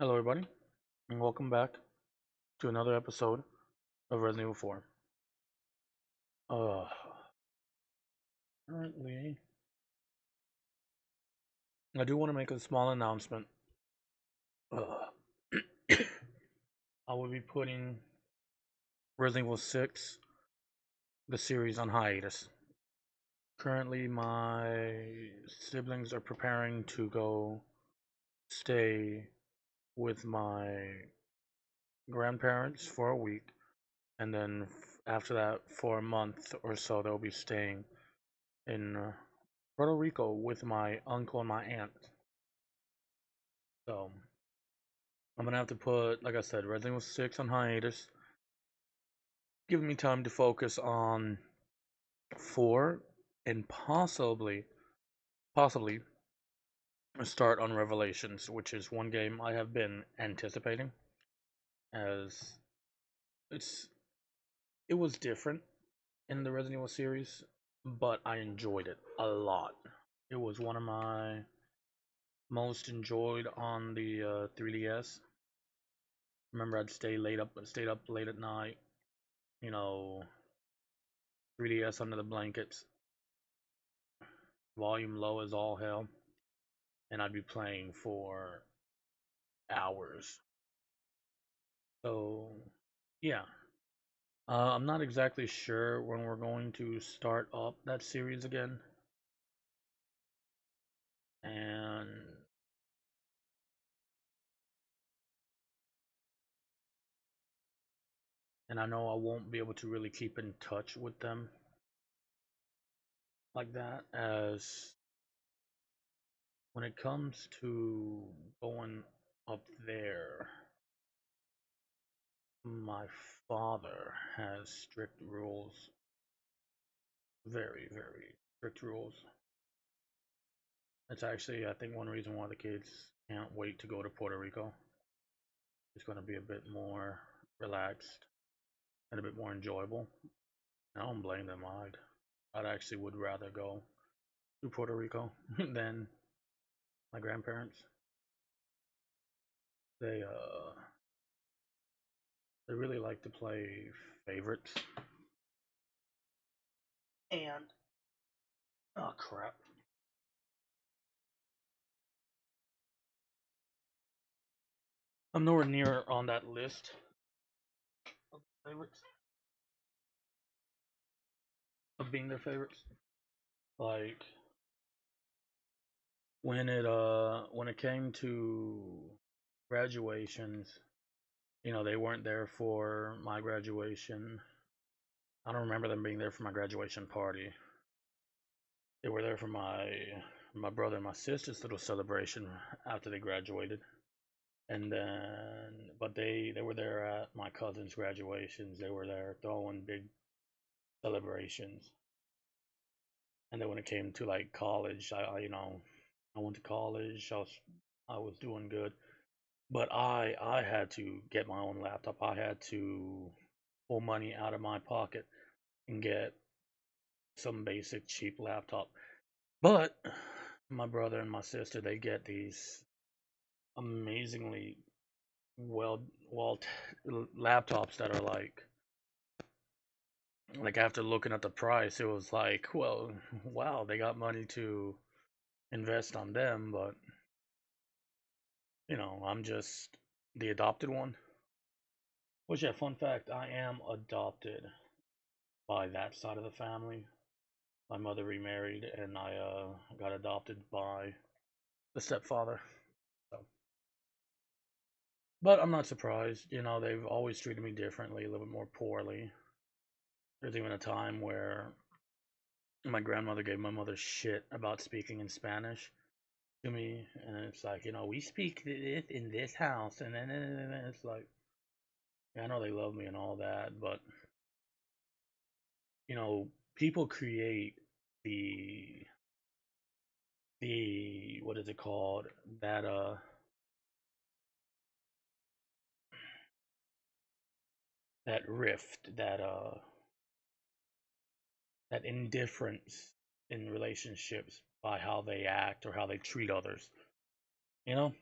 Hello, everybody, and welcome back to another episode of Resident Evil 4. Uh, Currently, I do want to make a small announcement. Uh, I will be putting Resident Evil 6, the series, on hiatus. Currently, my siblings are preparing to go stay with my grandparents for a week, and then after that, for a month or so, they'll be staying in Puerto Rico with my uncle and my aunt. So I'm gonna have to put, like I said, Resident Evil 6 on hiatus, giving me time to focus on 4 and possibly start on Revelations, which is one game I have been anticipating, as it's it was different in the Resident Evil series, but I enjoyed it a lot. It was one of my most enjoyed on the 3DS. Remember, stayed up late at night, you know, 3DS under the blankets, volume low as all hell, and I'd be playing for hours. So, yeah. I'm not exactly sure when we're going to start up that series again, and I know I won't be able to really keep in touch with them like that, as when it comes to going up there, my father has strict rules, very, very strict rules. That's actually, I think, one reason why the kids can't wait to go to Puerto Rico. It's going to be a bit more relaxed and a bit more enjoyable. I don't blame them. I'd actually would rather go to Puerto Rico than my grandparents. They uh they really like to play favorites. And oh crap, I'm nowhere near on that list of favorites of being their favorites. Like when it came to graduations, they weren't there for my graduation. I don't remember them being there for my graduation party. They were there for my brother and my sister's little celebration after they graduated. And then but they were there at my cousin's graduations. They were there throwing big celebrations. And then when it came to like college, I went to college. I was doing good. But I had to get my own laptop. I had to pull money out of my pocket and get some basic cheap laptop. But my brother and my sister, they get these amazingly well laptops that are like after looking at the price, it was like, well, wow, they got money to invest on them, but I'm just the adopted one. Which, yeah, fun fact, I am adopted by that side of the family. My mother remarried, and I got adopted by the stepfather. So, but I'm not surprised. They've always treated me differently, a little bit more poorly. There's even a time where my grandmother gave my mother shit about speaking in Spanish to me, and it's like, we speak this in this house, and then it's like, yeah, I know they love me and all that, but people create the what is it called, that rift, that indifference in relationships by how they act or how they treat others. You know,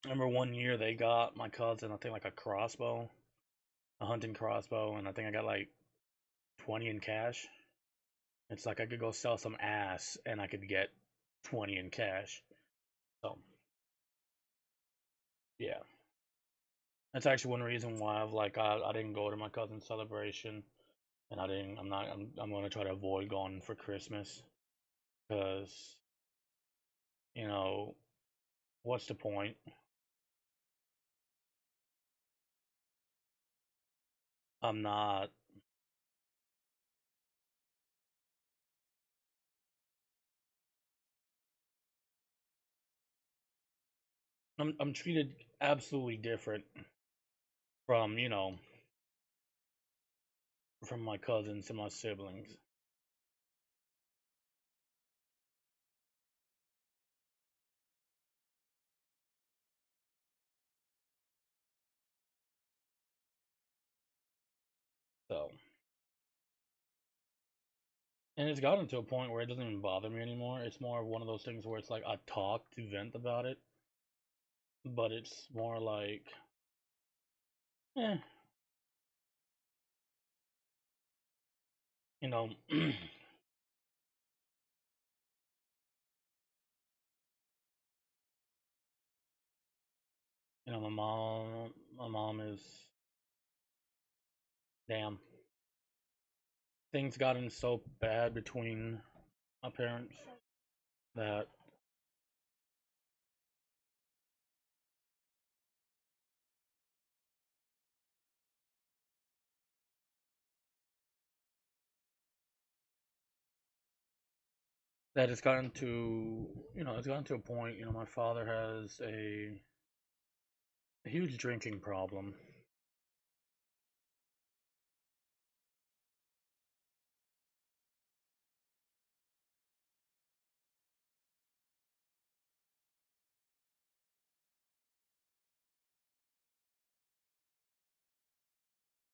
I remember one year they got my cousin, I think, like a crossbow, a hunting crossbow, and I think I got like 20 in cash. It's like I could go sell some ass and I could get 20 in cash. So, yeah. That's actually one reason why I didn't go to my cousin's celebration, and I'm gonna try to avoid going for Christmas because you know what's the point? I'm not. I'm treated absolutely different from from my cousins and my siblings. So, and it's gotten to a point where it doesn't even bother me anymore. It's more of one of those things where it's like I talk to vent about it, but it's more like, eh, you know, my mom is damn. Things gotten so bad between my parents that it's gotten to it's gotten to a point. My father has a huge drinking problem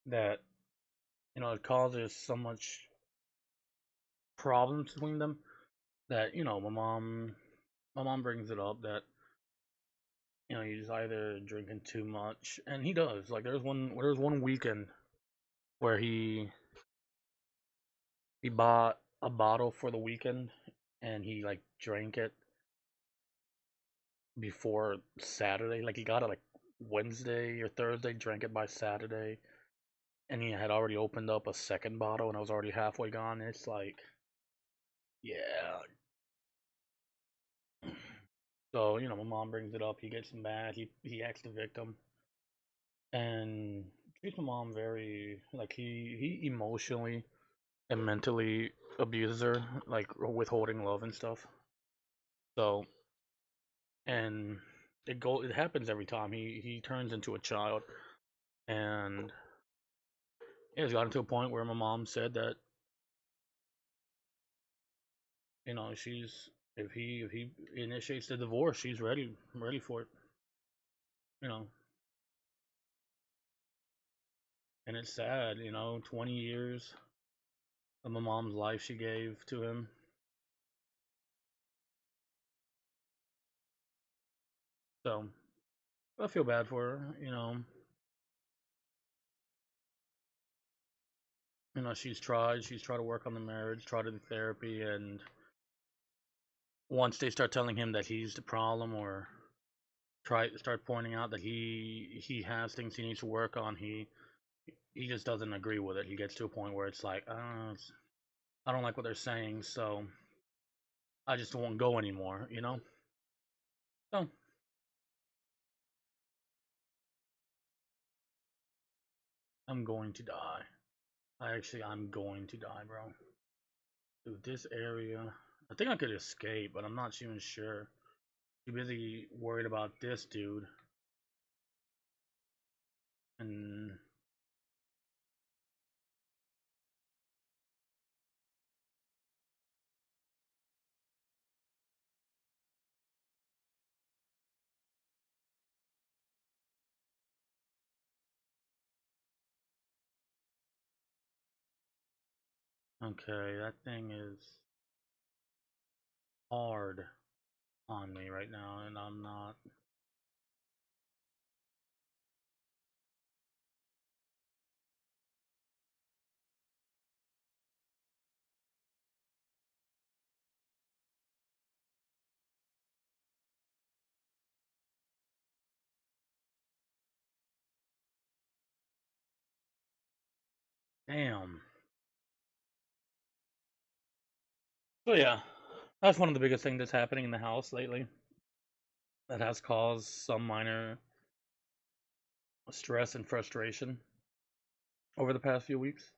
that it causes so much problems between them that my mom brings it up that he's either drinking too much, and he does. Like there's one weekend where he bought a bottle for the weekend and he like drank it before Saturday. Like he got it like Wednesday or Thursday, drank it by Saturday, and he had already opened up a second bottle and I was already halfway gone. It's like, yeah. So, my mom brings it up, he gets mad, he acts the victim and treats my mom very like he emotionally and mentally abuses her, like withholding love and stuff. So, and it happens every time he turns into a child, and it's gotten to a point where my mom said that she's if he initiates the divorce, she's ready for it. You know, and it's sad. 20 years of my mom's life she gave to him. So I feel bad for her. She's tried to work on the marriage, tried to do therapy, and once they start telling him that he's the problem, or start pointing out that he has things he needs to work on, he just doesn't agree with it. He gets to a point where it's like, I don't like what they're saying, so I just won't go anymore. So I'm going to die. I'm going to die, bro. Dude, this area, I think I could escape, but I'm not even sure. Too busy worried about this dude. And okay, that thing is hard on me right now, and I'm not. Damn. So yeah, that's one of the biggest things that's happening in the house lately. That has caused some minor stress and frustration over the past few weeks.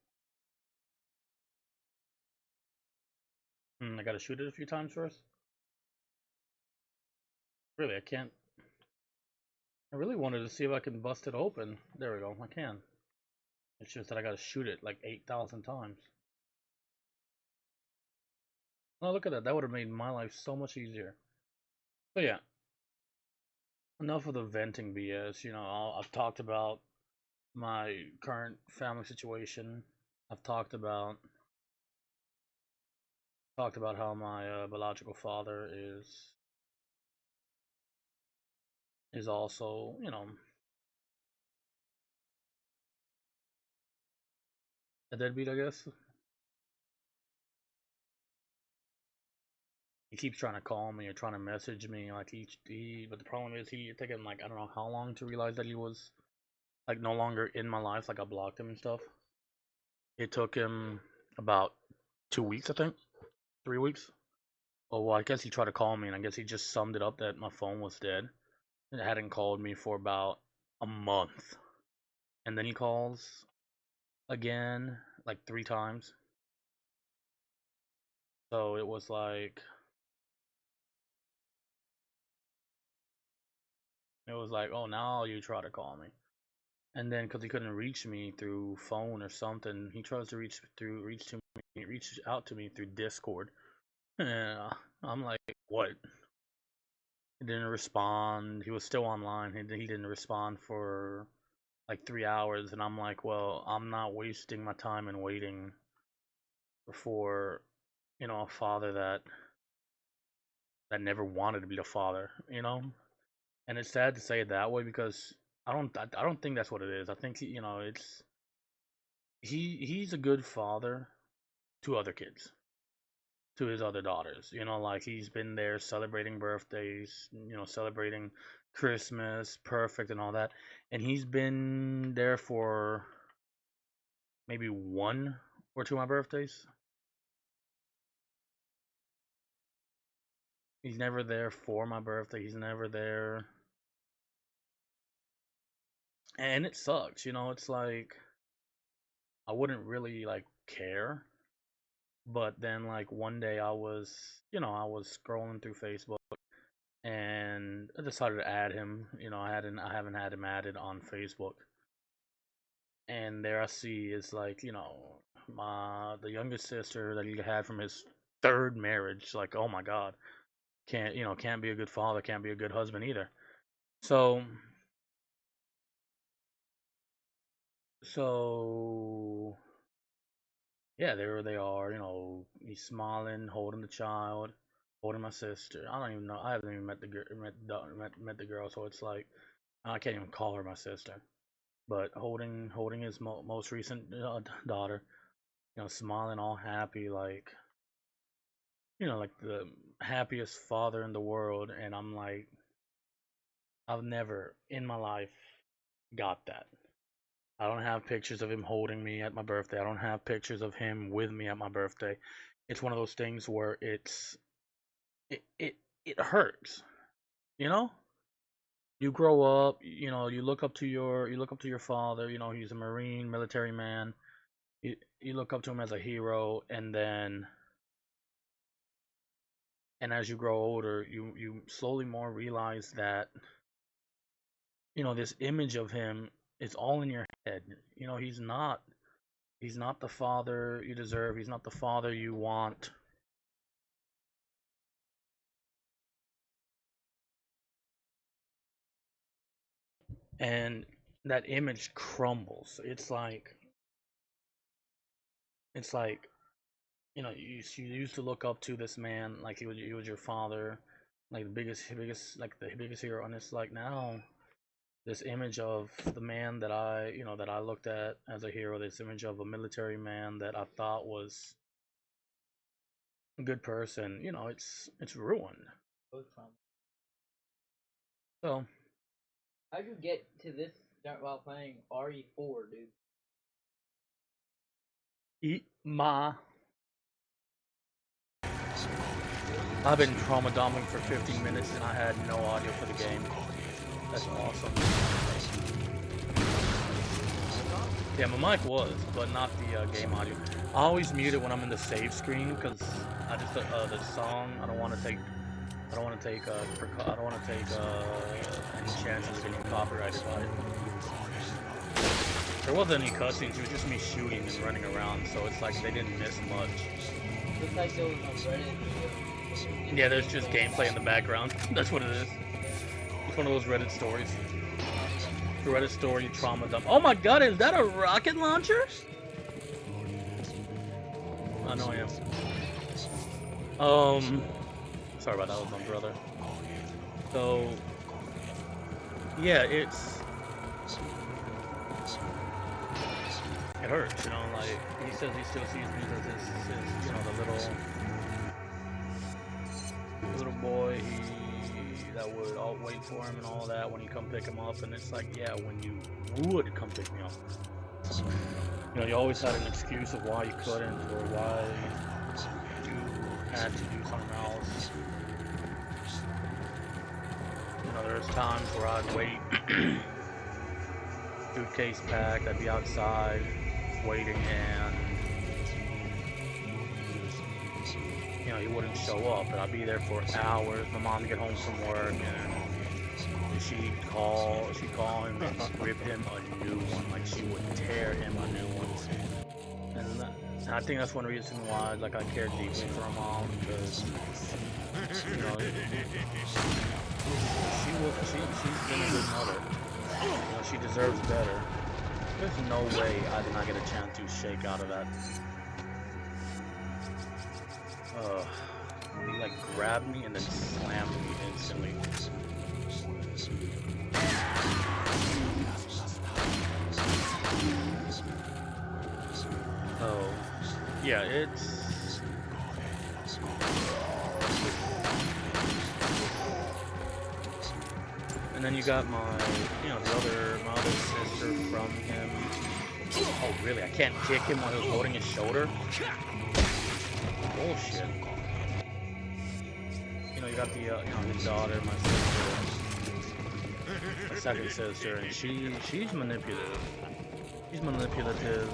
I got to shoot it a few times first. Really, I can't. I really wanted to see if I can bust it open. There we go. I can. It's just that I got to shoot it like 8,000 times. Oh, look at that. That would have made my life so much easier. So yeah, enough of the venting BS. I've talked about my current family situation. I've talked about how my biological father is also, a deadbeat, I guess. He keeps trying to call me or trying to message me, like but the problem is it took him like I don't know how long to realize that he was like no longer in my life, like I blocked him and stuff. It took him about 2 weeks, I think, 3 weeks. Oh well, I guess he tried to call me, and I guess he just summed it up that my phone was dead, and hadn't called me for about a month, and then he calls again like 3 times. So it was like, oh, now you try to call me. And then, because he couldn't reach me through phone or something, he tries to reach out to me through Discord. And I'm like, what? He didn't respond. He was still online. He didn't respond for like 3 hours, and I'm like, well, I'm not wasting my time and waiting for a father that never wanted to be a father. And it's sad to say it that way because I don't think that's what it is. I think it's he's a good father to other kids, to his other daughters. Like he's been there celebrating birthdays, celebrating Christmas, perfect and all that. And he's been there for maybe one or two of my birthdays. He's never there for my birthday. He's never there. And it sucks, it's like I wouldn't really like care. But then like one day I was scrolling through Facebook and I decided to add him. I haven't had him added on Facebook. And there I see is like, the youngest sister that he had from his third marriage. Like, oh my god. Can't be a good father, can't be a good husband either. So so yeah, there they are. He's smiling, holding the child, holding my sister. I don't even know. I haven't even met the girl, met the girl, so it's like I can't even call her my sister. But holding his most recent daughter, smiling, all happy, like the happiest father in the world. And I'm like, I've never in my life got that. I don't have pictures of him holding me at my birthday. I don't have pictures of him with me at my birthday. It's one of those things where it hurts. You know? You grow up, you look up to your father, he's a Marine, military man. You look up to him as a hero, and as you grow older, you slowly more realize that, this image of him is all in your head. He's not the father you deserve. He's not the father you want. And that image crumbles. It's like you used to look up to this man like he was your father, like the biggest hero, and it's like now this image of the man that I looked at as a hero, this image of a military man that I thought was a good person, it's ruined. So How'd you get to this while playing RE4, dude? Eat my. I've been trauma doming for 15 minutes and I had no audio for the game. That's awesome. Yeah, my mic was, but not the game audio. I always mute it when I'm in the save screen because I just the song. I don't want to take any chances of getting copyrighted by it. There wasn't any cutscenes. It was just me shooting and running around, so it's like they didn't miss much. Looks like there was no Reddit video. Yeah, there's just gameplay in the background. That's what it is. It's one of those Reddit stories. The Reddit story trauma dump. Oh my god, is that a rocket launcher? I know I am. Sorry about that, was my brother. So, yeah, it hurts, you know, like, he says he still sees me as his you know, the little boy, that would all wait for him and all that when he come pick him up, and it's like, yeah, when you would come pick me up. You know, you always had an excuse of why you couldn't, or why you had to do something else. You know, there's times where I'd wait, suitcase packed, I'd be outside waiting, and you know, he wouldn't show up, and I'd be there for hours. My mom would get home from work, and she'd call him and rip him a new one, like she would tear him a new one. And I think that's one reason why, like, I care deeply for my mom, because, you know, she's been a good mother. You know, she deserves better. There's no way I did not get a chance to shake out of that. He like grabbed me and then slammed me instantly. Oh, yeah, it's... And then you got my, you know, my other sister from him. Oh, really? I can't kick him while he was holding his shoulder? Bullshit. You know, you got the, you know, his daughter, my sister, my second sister, and she's manipulative. She's manipulative,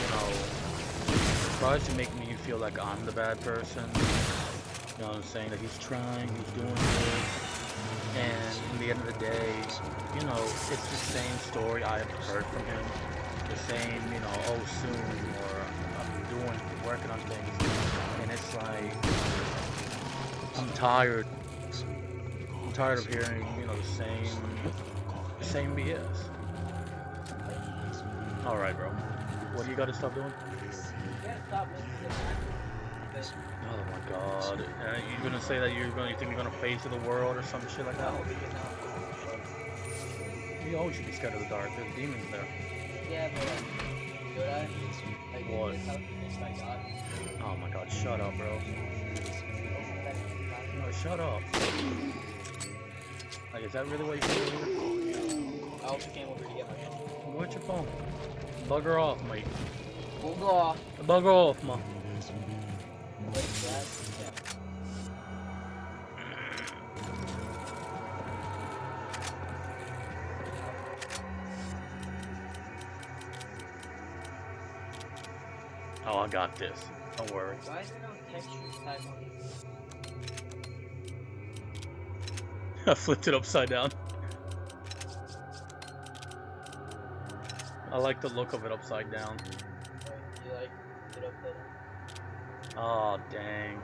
you know, tries to make me feel like I'm the bad person. You know what I'm saying? That he's trying, he's doing good. And in the end of the day, you know, it's the same story I have heard from him. The same, you know, oh, soon, or I'm working on things. And it's like, I'm tired. I'm tired of hearing, you know, the same BS. Alright, bro. What do you gotta stop doing? Oh my god. You're gonna say that you think you're gonna fade to the world or some shit like that? You always should be scared of the dark. There's demons there. Yeah, but should I? Like, what? My god. Oh my god, shut up, bro. No, shut up. Like, is that really what you feel here? I also came over to get my phone. What's your phone? Bugger off, mate. Bugger off. Bugger off, ma. What is that? Yeah. Oh, I got this. Don't worry. Why is there no texture type on these? I flipped it upside down. I like the look of it upside down. You like it upside down? Oh, dang.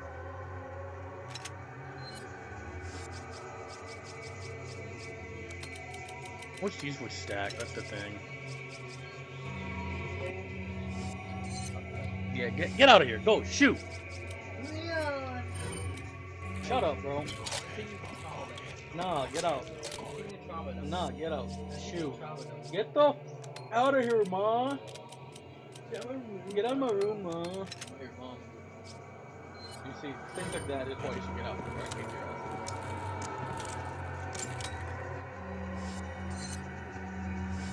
Wish these would stack, that's the thing. Yeah, get out of here. Go, shoot. Yeah. Shut up, bro. Nah, get out. Nah, get out. Shoot. Get the out of here, ma. Get out of my room, ma. Here, mom. You see, things like that is why you should get out before I kick your ass.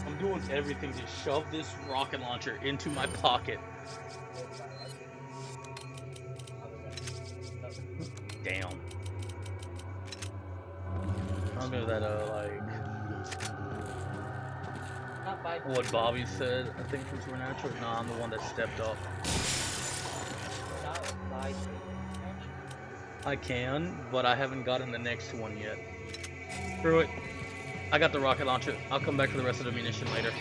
I'm doing everything to shove this rocket launcher into my pocket. Damn. I'm gonna that like what Bobby said, I think from Supernatural. Nah, I'm the one that stepped up. I can, but I haven't gotten the next one yet. Screw it. I got the rocket launcher. I'll come back for the rest of the munition later.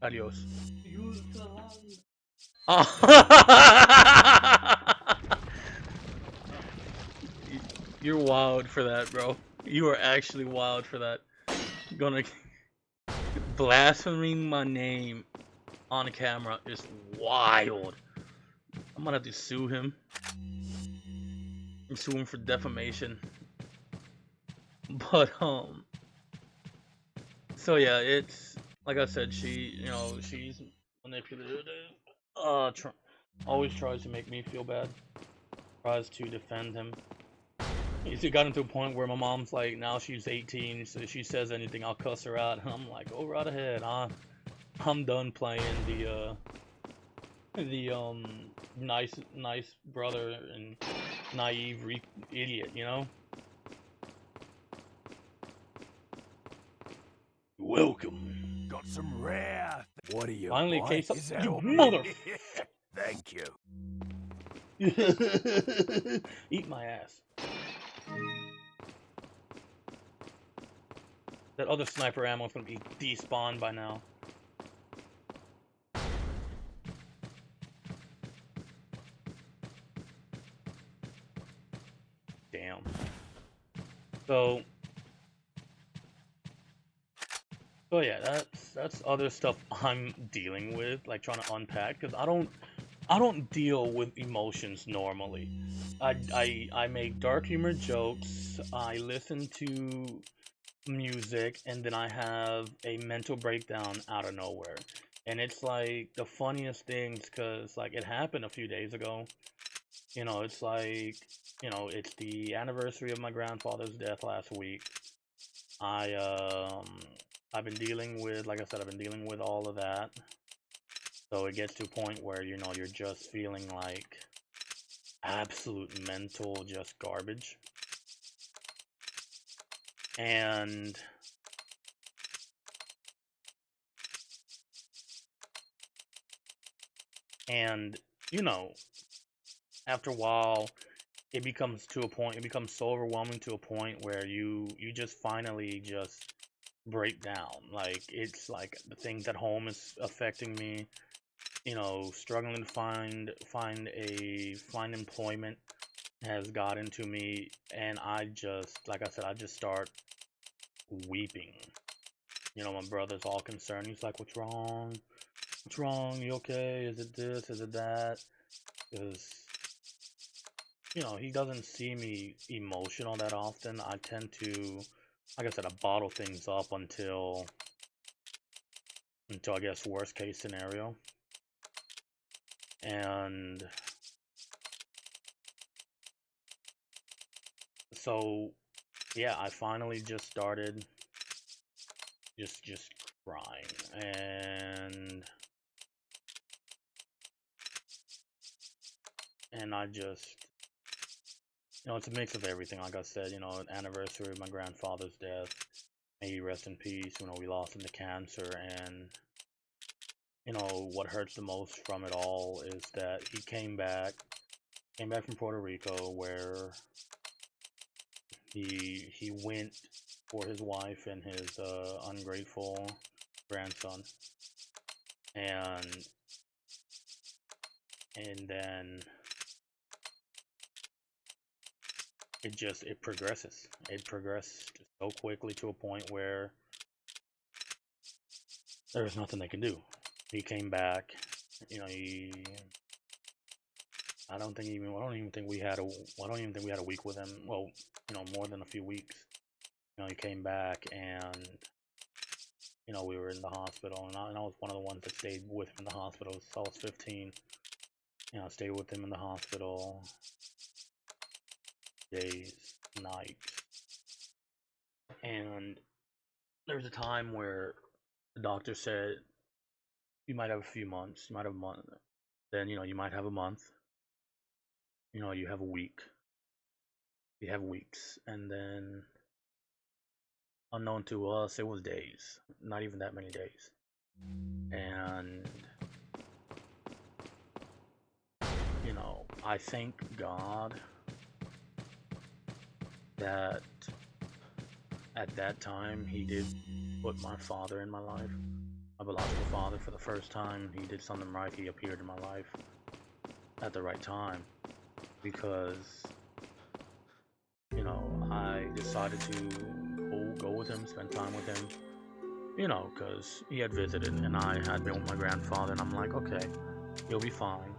Adios. You're wild for that, bro. You are actually wild for that. Gonna blaspheming my name on camera is wild. I'm gonna have to sue him. Sue him for defamation. But so yeah, it's like I said, she's manipulative. Always tries to make me feel bad. Tries to defend him. It's gotten to a point where my mom's like, now she's 18, so if she says anything, I'll cuss her out. And I'm like, go right ahead. I'm done playing the nice brother and naive idiot, you know. Welcome. Got some rare. What are you? Finally, boy? case up. Is that You all? mother. Thank you. Eat my ass. That other sniper ammo is gonna be despawned by now. Damn. So yeah, that's other stuff I'm dealing with, like trying to unpack, because I don't deal with emotions normally. I make dark humor jokes. I listen to music, and then I have a mental breakdown out of nowhere. And it's like the funniest things, because like it happened a few days ago. You know, it's like, it's the anniversary of my grandfather's death last week. I've been dealing with, like I said, I've been dealing with all of that. So it gets to a point where, you're just feeling like absolute mental just garbage. And after a while, it becomes so overwhelming to a point where you just finally just break down. Like, it's like the things at home is affecting me. Struggling to find employment has gotten to me, and I just, like I said, I just start weeping. My brother's all concerned. He's like, "What's wrong? What's wrong? You okay? Is it this? Is it that?" Because he doesn't see me emotional that often. I tend to, like I said, I bottle things up until I guess worst case scenario. And so yeah, I finally just started just crying, and I just, it's a mix of everything. Like I said, anniversary of my grandfather's death, may he rest in peace. We lost him to cancer, and what hurts the most from it all is that he came back from Puerto Rico, where he went for his wife and his ungrateful grandson, and then it progresses. It progressed so quickly to a point where there was nothing they could do. He came back, I don't even think we had a week with him. Well, more than a few weeks. He came back, and we were in the hospital, and I was one of the ones that stayed with him in the hospital. So I was 15. I stayed with him in the hospital, days, nights, and there was a time where the doctor said you might have a few months, you might have a month, then you might have a month, you have a week, you have weeks, and then unknown to us, it was days, not even that many days, and I thank God that at that time He did put my father in my life, my biological father. For the first time, He did something right. He appeared in my life at the right time, because I decided to go with him, spend time with him, because he had visited and I had been with my grandfather, and I'm like, okay, you'll be fine.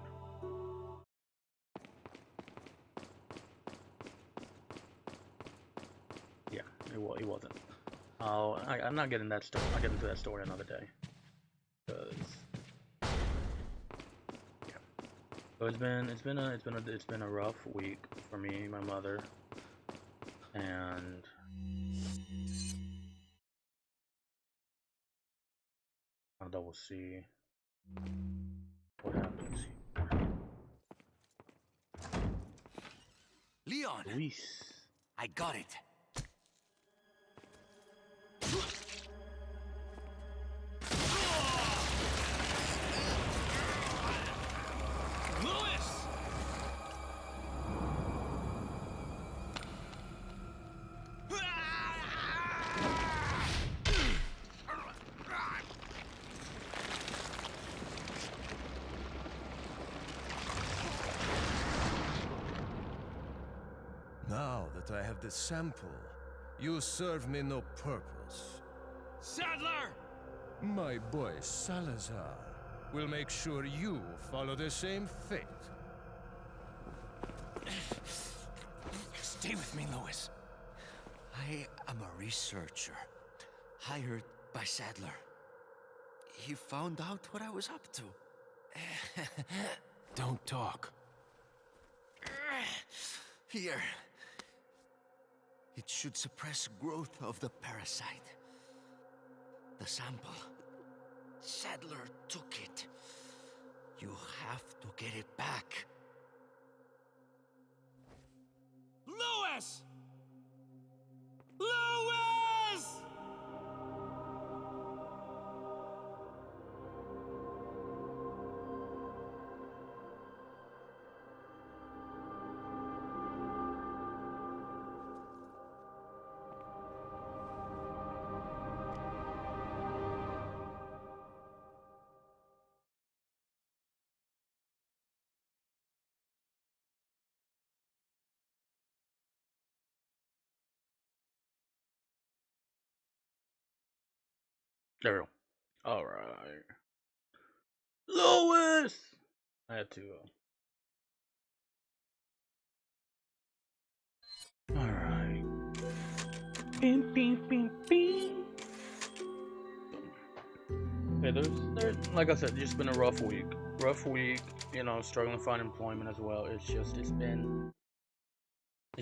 Yeah, it wasn't. I'm not getting that story. I'll get into that story another day. Cause yeah, so it's been a rough week for me, my mother, and I'll double see what happens here. Leon! Luis. I got it. Now that I have the sample, you serve me no purpose. Sadler! My boy Salazar will make sure you follow the same fate. Stay with me, Louis. I am a researcher, hired by Sadler. He found out what I was up to. Don't talk. Here. It should suppress growth of the parasite. The sample. Sadler took it. You have to get it back. Louis! Louis! There we go. All right, Lois. I had to. All right. Bing, bing, bing, bing. Yeah, there's, like I said, just been a rough week. Rough week. Struggling to find employment as well. It's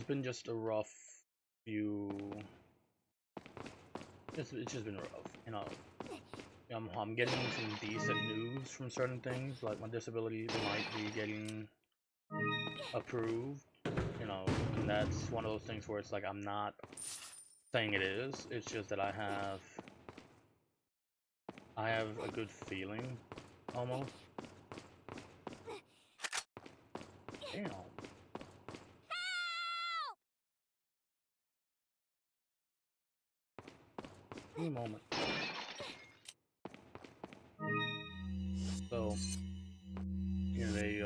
been just a rough few. It's just been rough. I'm getting some decent news from certain things, like my disability might be getting approved, and that's one of those things where it's like I'm not saying it is, it's just that I have a good feeling, almost. Damn. Give me a moment. So, they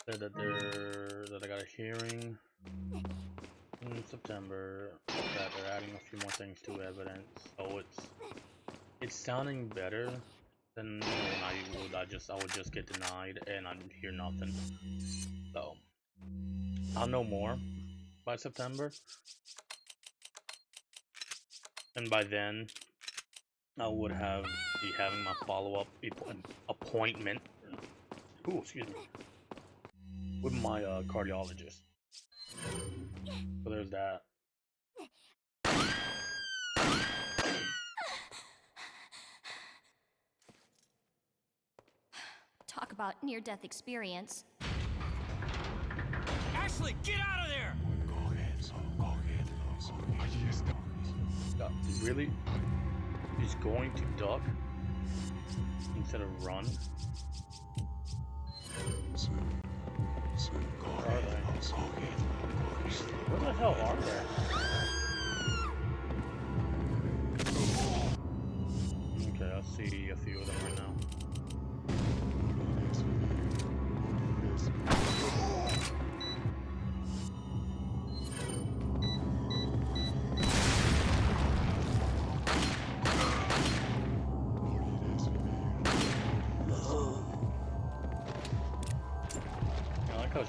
said that I got a hearing in September, that they're adding a few more things to evidence. So it's sounding better than when I would just get denied and I'd hear nothing. So I'll know more by September, and by then I would be having my follow-up appointment. Ooh, excuse me, with my cardiologist. So there's that. Talk about near-death experience. Ashley, get out of there! Really? He's going to duck instead of run? Where are they? Where the hell are they? Okay, I see a few of them right now.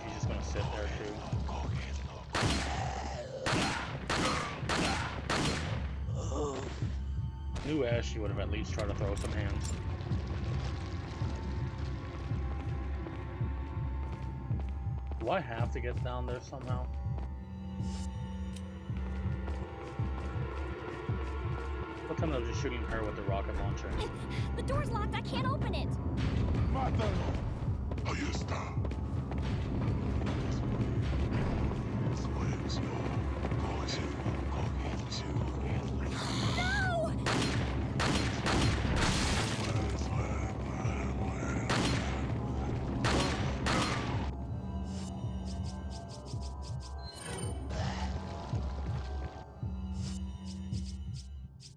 She's just gonna sit there too. Knew Ashley would have at least tried to throw some hands. Do I have to get down there somehow? What time was just shooting her with the rocket launcher? The door's locked. I can't open it. Mátalo. Ahí está.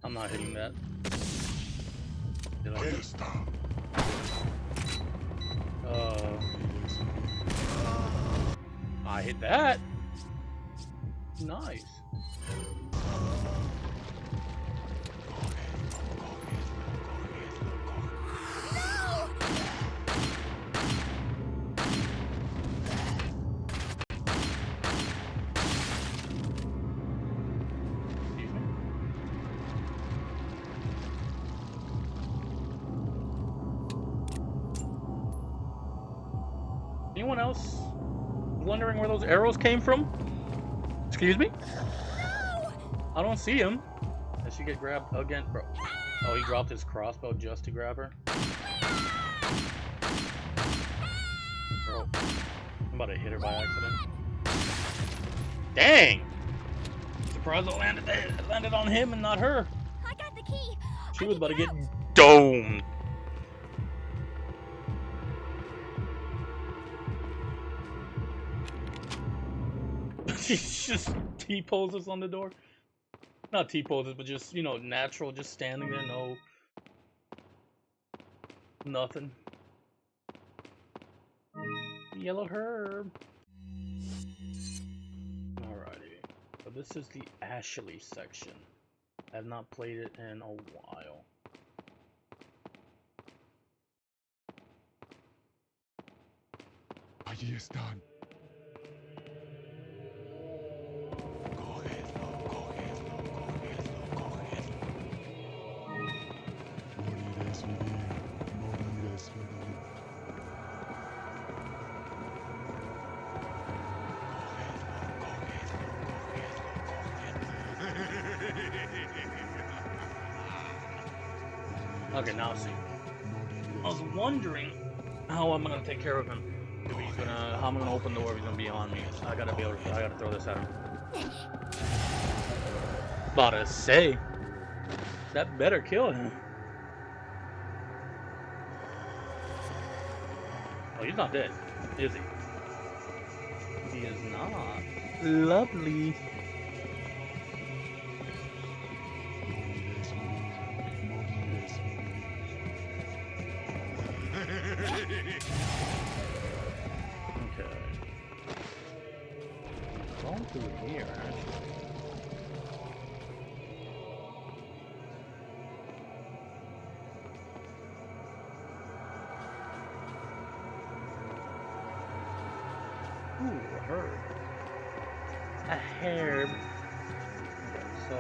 I'm not hitting that. Did I hit it? I hit that. Nice. Anyone else wondering where those arrows came from? Excuse me? No! I don't see him. Did she get grabbed again, bro? Oh, he dropped his crossbow just to grab her? Bro, I'm about to hit her by accident. Dang! Surprised it landed on him and not her. I got the key. She was about to get domed. She just T-poses on the door. Not T-poses, but just, you know, natural, just standing there, no... nothing. Yellow herb. Alrighty. So this is the Ashley section. I have not played it in a while. Allí están. Okay, now see. I was wondering how I'm gonna take care of him. If he's gonna, how I'm gonna open the door if he's gonna be on me. I gotta throw this at him. About to say, that better kill him. Oh, he's not dead, is he? He is not. Lovely. Okay. Going through here, actually. Ooh, a herb. A herb. Okay, so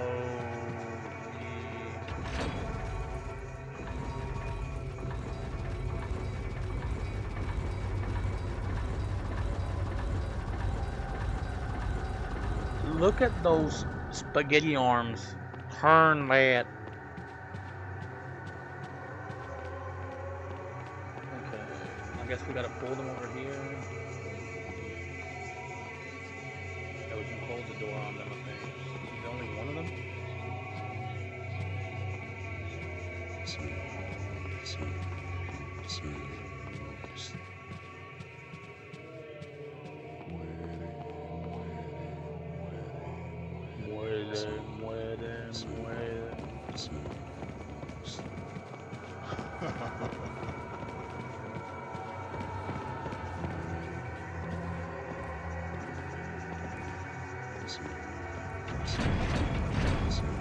look at those spaghetti arms. Turn that. Okay. I we gotta pull them over here. Yeah, we can close the door on them, I think. Is there only one of them?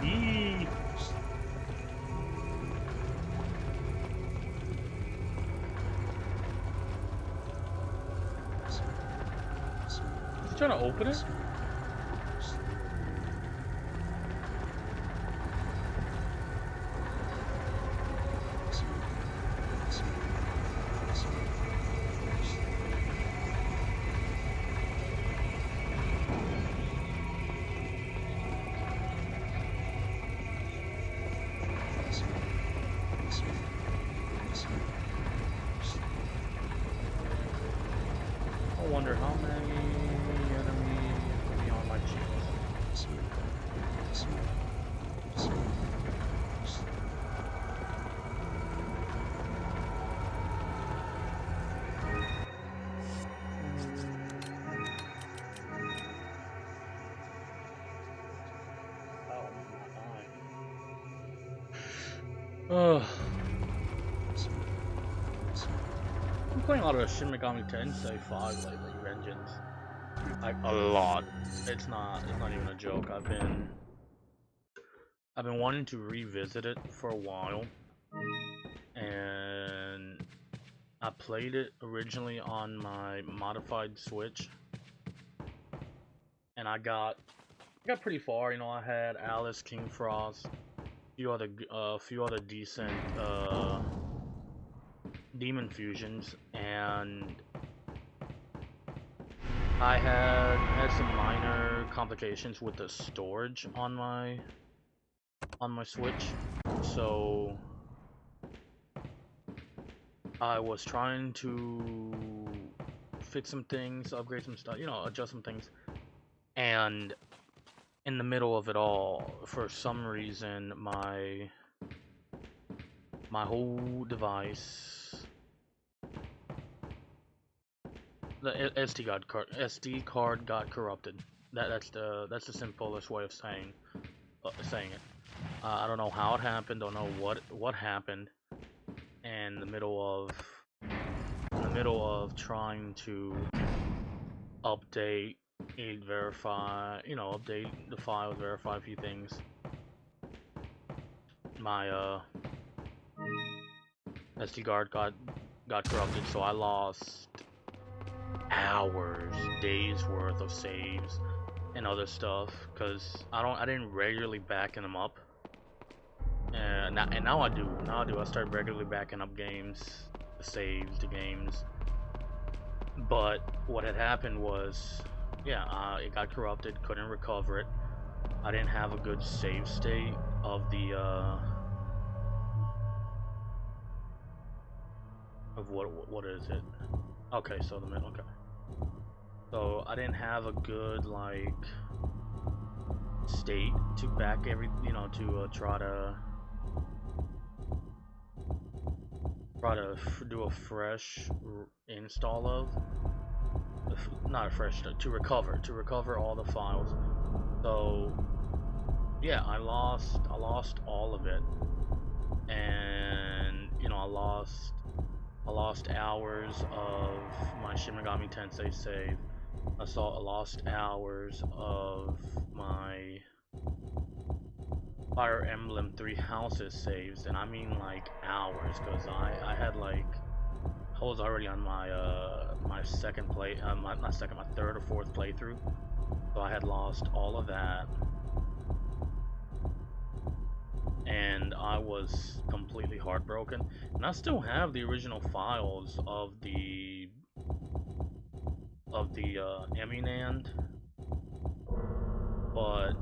Eee. Is he trying to open it? I wonder how many enemies will be on my cheeks. Oh, I'm playing a lot of Shin Megami Tensei 5 lately, Vengeance. Like a lot. It's not even a joke. I've been wanting to revisit it for a while, and I played it originally on my modified Switch, and I got pretty far. You know, I had Alice, King Frost, a few other decent demon fusions, and I had some minor complications with the storage on my Switch, so I was trying to fix some things, upgrade some stuff, you know, adjust some things, and in the middle of it all, for some reason, my whole device, the SD card got corrupted. That's the simplest way of saying it. I don't know how it happened. Don't know what happened. And in the middle of trying to update and verify, you know, update the files, verify a few things, my SD card got corrupted, so I lost hours, days worth of saves and other stuff, because I didn't regularly backing them up, and now I do. I start regularly backing up games, the saves, the games. But what had happened was, yeah, it got corrupted, couldn't recover it. I didn't have a good save state of the of what is it? Okay, so the middle. Okay, so I didn't have a good like state to back every, you know, to try to do a fresh install of, not a fresh, to recover all the files. So yeah, I lost all of it, and you know, I lost hours of my Shin Megami Tensei save. I lost hours of my Fire Emblem Three Houses saves, and I mean like hours, because I had like, I was already on my my second play, my third or fourth playthrough, so I had lost all of that, and I was completely heartbroken. And I still have the original files of the Eminand, but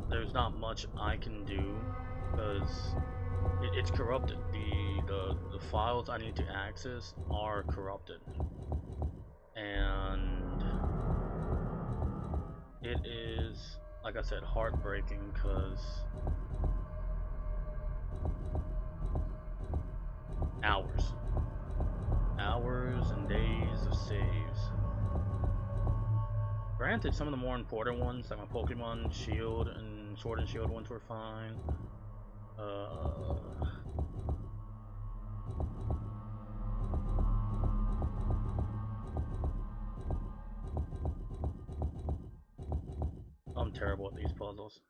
there's not much I can do because it's corrupted. the files I need to access are corrupted, and it is, like I said, heartbreaking because hours and days of saves. Granted, some of the more important ones, like my Pokemon Shield and Sword and Shield ones, were fine. I'm terrible at these puzzles.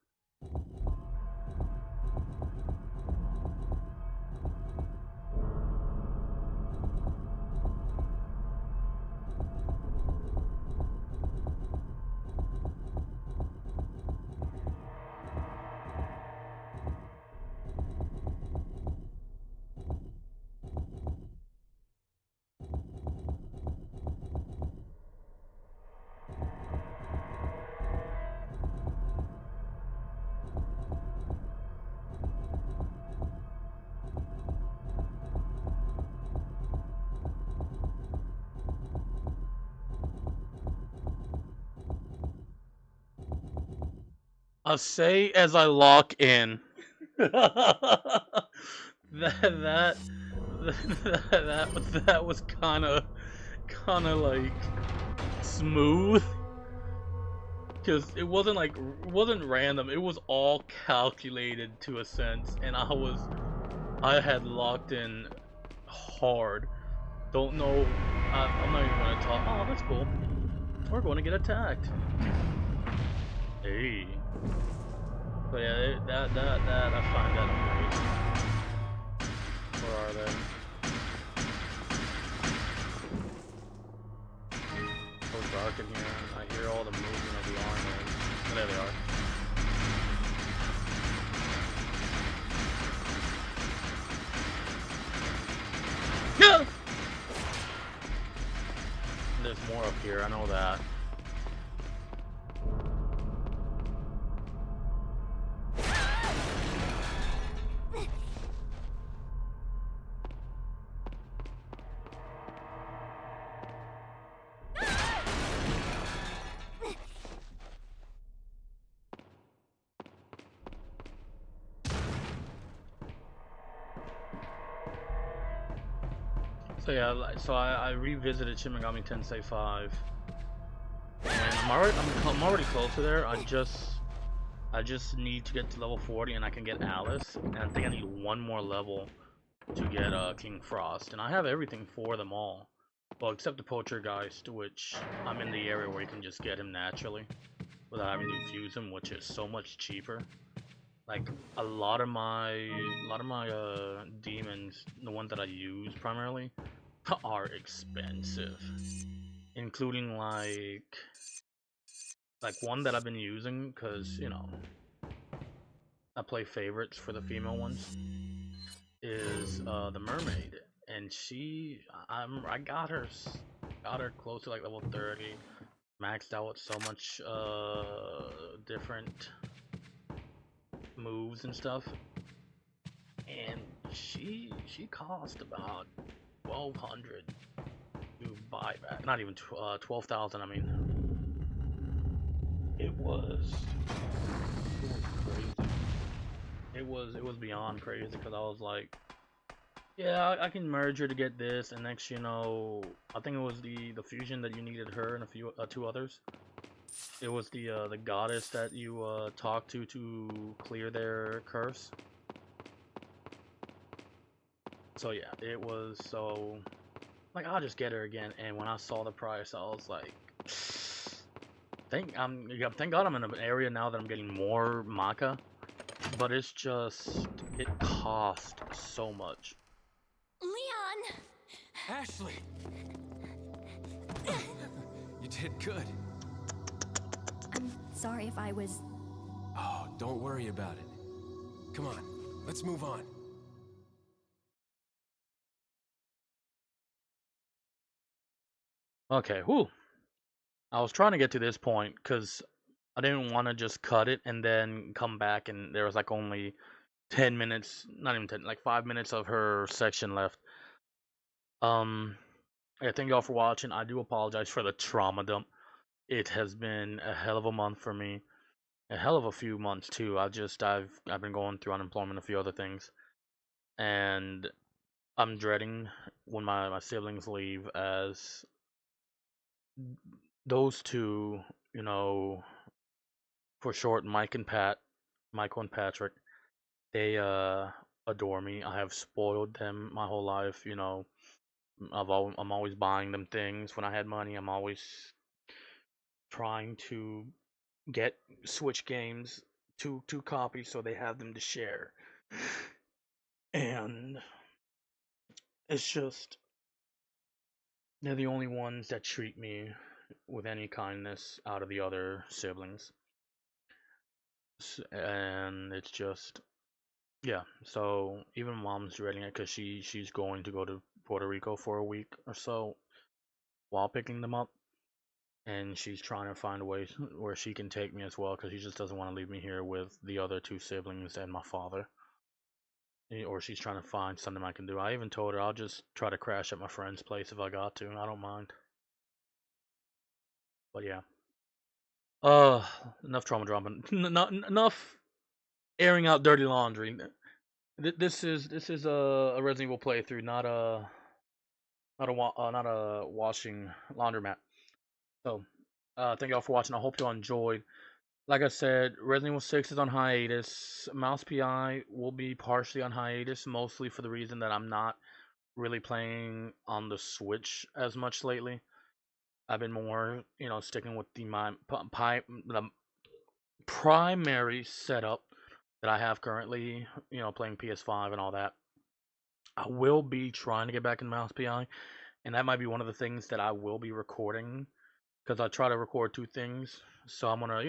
I'll say as I lock in. that was kind of like smooth, because it wasn't random. It was all calculated to a sense, and I had locked in hard. Don't know. I'm not even gonna talk. Oh, that's cool. We're going to get attacked. Hey. So yeah, that I find that amazing. Where are they? So dark in here. I hear all the movement of the armors. Oh, there they are. Yeah! There's more up here, I know that. So yeah, so I revisited Shin Megami Tensei 5, and I'm already close to there. I just need to get to level 40 and I can get Alice, and I think I need one more level to get King Frost, and I have everything for them all. Well, except the Poltergeist, which I'm in the area where you can just get him naturally without having to infuse him, which is so much cheaper. Like a lot of my demons, the ones that I use primarily, are expensive, including like one that I've been using because, you know, I play favorites for the female ones, is the mermaid, and I got her close to like level 30, maxed out with so much different moves and stuff, and she cost about 1,200 to buy back. Not even 12,000. I mean, it was crazy. It was beyond crazy, because I was like, yeah, I can merge her to get this, and next, you know, I think it was the fusion that you needed her and a few two others. It was the goddess that you talked to clear their curse. So yeah, it was so like, I'll just get her again. And when I saw the price, I was like, thank God I'm in an area now that I'm getting more Maka, but it's just, it cost so much. Leon! Ashley! You did good. I'm sorry if I was... Oh, don't worry about it. Come on, let's move on. Okay, whew. I was trying to get to this point because I didn't want to just cut it and then come back and there was like only 10 minutes, not even 10, like 5 minutes of her section left. Yeah, thank y'all for watching. I do apologize for the trauma dump. It has been a hell of a month for me. A hell of a few months too. I've been going through unemployment, a few other things, and I'm dreading when my siblings leave, as those two, you know, for short, Michael and Patrick, they adore me. I have spoiled them my whole life. You know, I'm always buying them things. When I had money, I'm always trying to get Switch games, two copies, so they have them to share. And it's just they're the only ones that treat me with any kindness out of the other siblings. And it's just, yeah. So even mom's dreading it because she's going to go to Puerto Rico for a week or so while picking them up, and she's trying to find a way where she can take me as well, because she just doesn't want to leave me here with the other two siblings and my father. Or she's trying to find something I can do. I even told her I'll just try to crash at my friend's place if I got to. I don't mind. But yeah. Enough trauma drama. Enough airing out dirty laundry. This is a Resident Evil playthrough, not a washing laundromat. So, thank y'all for watching. I hope y'all enjoyed. Like I said, Resident Evil 6 is on hiatus. Mouse PI will be partially on hiatus, mostly for the reason that I'm not really playing on the Switch as much lately. I've been more, sticking with the primary setup that I have currently, playing PS5 and all that. I will be trying to get back in Mouse PI, and that might be one of the things that I will be recording, because I try to record two things. So I'm gonna,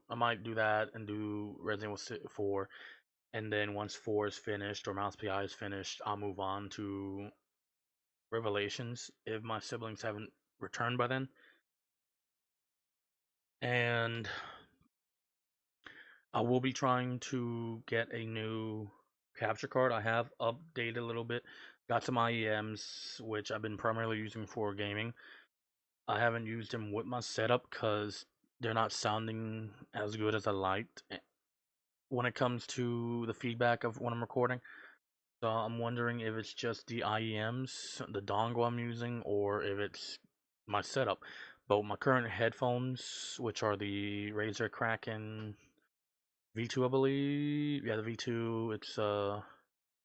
I might do that and do Resident Evil 4, and then once 4 is finished or Mouse PI is finished, I'll move on to Revelations if my siblings haven't returned by then. And I will be trying to get a new capture card. I have updated a little bit. Got some IEMs, which I've been primarily using for gaming. I haven't used them with my setup because they're not sounding as good as I liked when it comes to the feedback of when I'm recording. So I'm wondering if it's just the IEMs, the dongle I'm using, or if it's my setup. But my current headphones, which are the Razer Kraken V2, I believe. Yeah, the V2. It's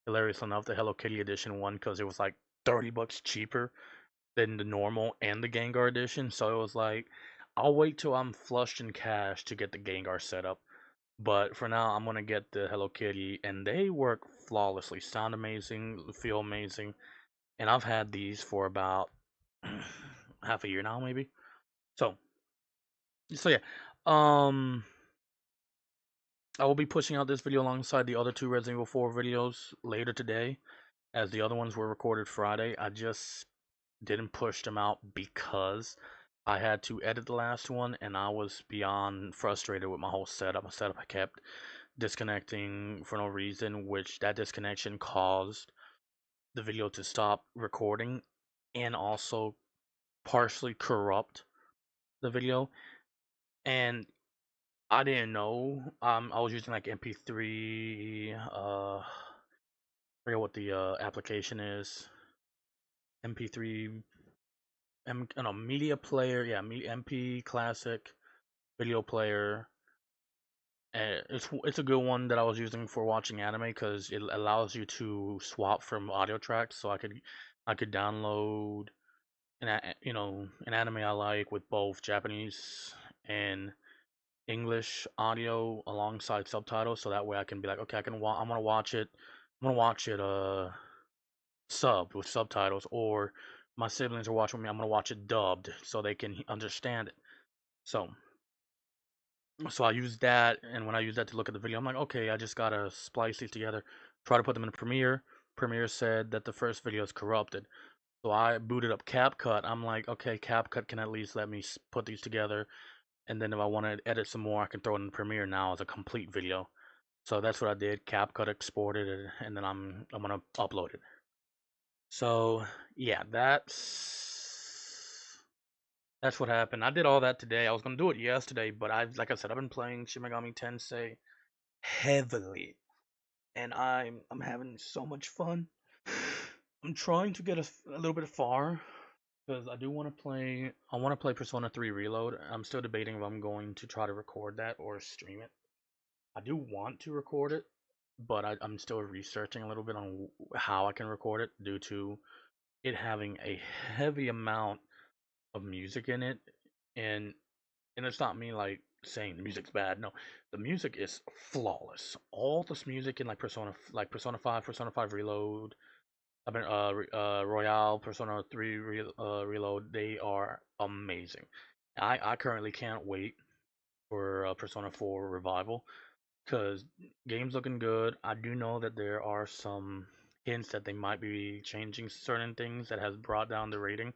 hilarious enough, the Hello Kitty edition one, because it was like $30 cheaper than the normal and the Gengar edition. So it was like, I'll wait till I'm flushed in cash to get the Gengar setup. But for now, I'm gonna get the Hello Kitty, and they work flawlessly. Sound amazing, feel amazing, and I've had these for about half a year now, maybe. So, yeah. I will be pushing out this video alongside the other two Resident Evil 4 videos later today, as the other ones were recorded Friday. I just didn't push them out because I had to edit the last one, and I was beyond frustrated with my whole setup. My setup I kept disconnecting for no reason, which that disconnection caused the video to stop recording and also partially corrupt the video. And I didn't know. I was using like MP3. I forget what the application is. MP3. Media player. Yeah, MP Classic video player. It's a good one that I was using for watching anime, because it allows you to swap from audio tracks. So I could download an anime I like with both Japanese and English audio alongside subtitles, so that way I can be like, okay, I'm gonna watch it. I'm gonna watch it subbed with subtitles, or my siblings are watching with me. I'm gonna watch it dubbed so they can understand it. So I use that, and when I use that to look at the video, I'm like, okay, I just gotta splice these together, try to put them in Premiere. Premiere said that the first video is corrupted. So I booted up CapCut. I'm like, okay, CapCut can at least let me put these together, and then if I want to edit some more, I can throw it in Premiere now as a complete video. So that's what I did. CapCut exported it, and then I'm gonna upload it. So yeah, that's what happened. I did all that today. I was gonna do it yesterday, but like I said, I've been playing Shin Megami Tensei heavily, and I'm having so much fun. I'm trying to get a little bit far because I do want to play. I want to play Persona 3 Reload. I'm still debating if I'm going to try to record that or stream it. I do want to record it, but I'm still researching a little bit on how I can record it due to it having a heavy amount of music in it, and it's not me like saying the music's bad. No, the music is flawless. All this music in like Persona 5, Persona 5 Reload, I mean Royale, Persona 3 Reload, they are amazing. I currently can't wait for Persona 4 Revival because game's looking good. I do know that there are some hints that they might be changing certain things that has brought down the rating.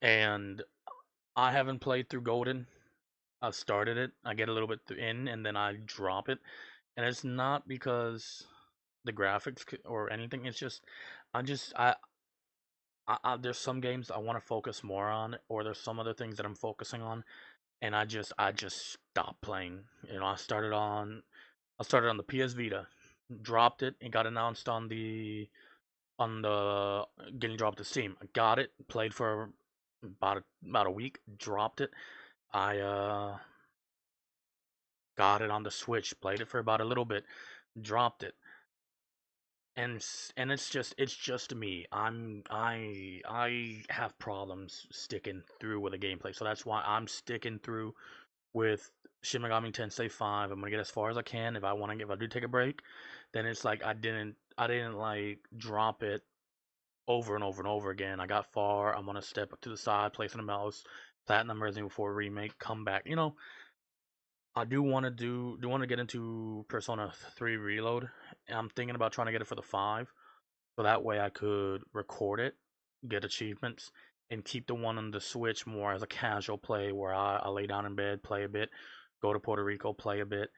And I haven't played through Golden. I've started it. I get a little bit in, and then I drop it. And it's not because the graphics or anything. It's just there's some games I want to focus more on, or there's some other things that I'm focusing on, and I just stopped playing. You know, I started on the PS Vita, dropped it, and got announced on the getting dropped to Steam. I got it, played for about a week, dropped it. I got it on the Switch, played it for about a little bit, dropped it. And it's just me. I have problems sticking through with a gameplay. So that's why I'm sticking through with Shin Megami Tensei 5. I'm gonna get as far as I can. If I do take a break, then it's like I didn't like drop it over and over and over again. I got far. I'm gonna step up to the side, play some mouse, platinum Resident Evil 4 remake, come back. I do want to get into Persona 3 Reload. I'm thinking about trying to get it for the 5, so that way I could record it, get achievements, and keep the one on the Switch more as a casual play where I lay down in bed, play a bit, go to Puerto Rico, play a bit.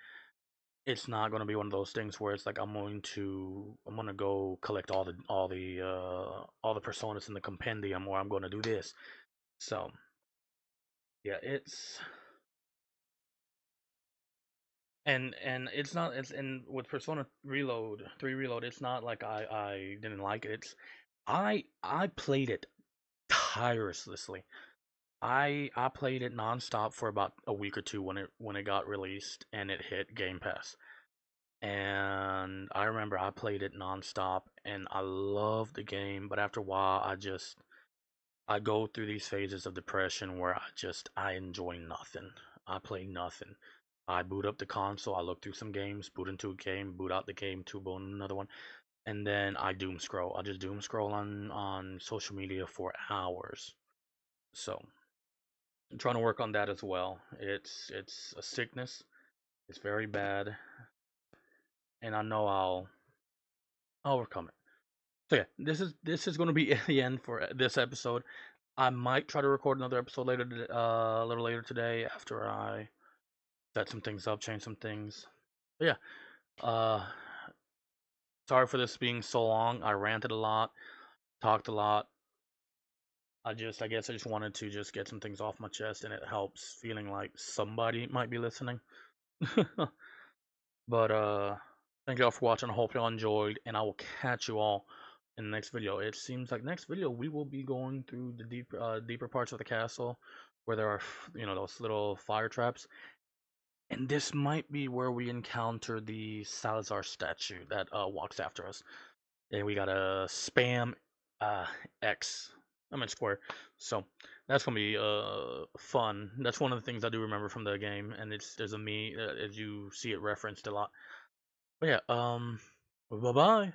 It's not gonna be one of those things where it's like I'm gonna go collect all the personas in the compendium, or I'm gonna do this. So yeah, it's not it's and with Persona Reload 3 Reload, it's not like I didn't like it. I played it tirelessly. I played it nonstop for about a week or two when it got released and it hit Game Pass. And I remember I played it nonstop and I loved the game, but after a while I go through these phases of depression where I enjoy nothing. I play nothing. I boot up the console, I look through some games, boot into a game, boot out the game, to boot another one, and then I doom scroll. I just doom scroll on social media for hours. So I'm trying to work on that as well. It's a sickness. It's very bad, and I know I'll overcome it. So yeah, this is going to be the end for this episode. I might try to record another episode later, a little later today after I set some things up, change some things. But yeah, sorry for this being so long. I ranted a lot, talked a lot. I guess I just wanted to just get some things off my chest, and it helps feeling like somebody might be listening. But thank y'all for watching. I hope y'all enjoyed, and I will catch you all in the next video. It seems like next video we will be going through the deeper parts of the castle where there are those little fire traps, and this might be where we encounter the Salazar statue that walks after us, and we gotta spam uh X. I meant square. So that's gonna be fun. That's one of the things I do remember from the game, and there's a me as you see it referenced a lot. But yeah, bye bye.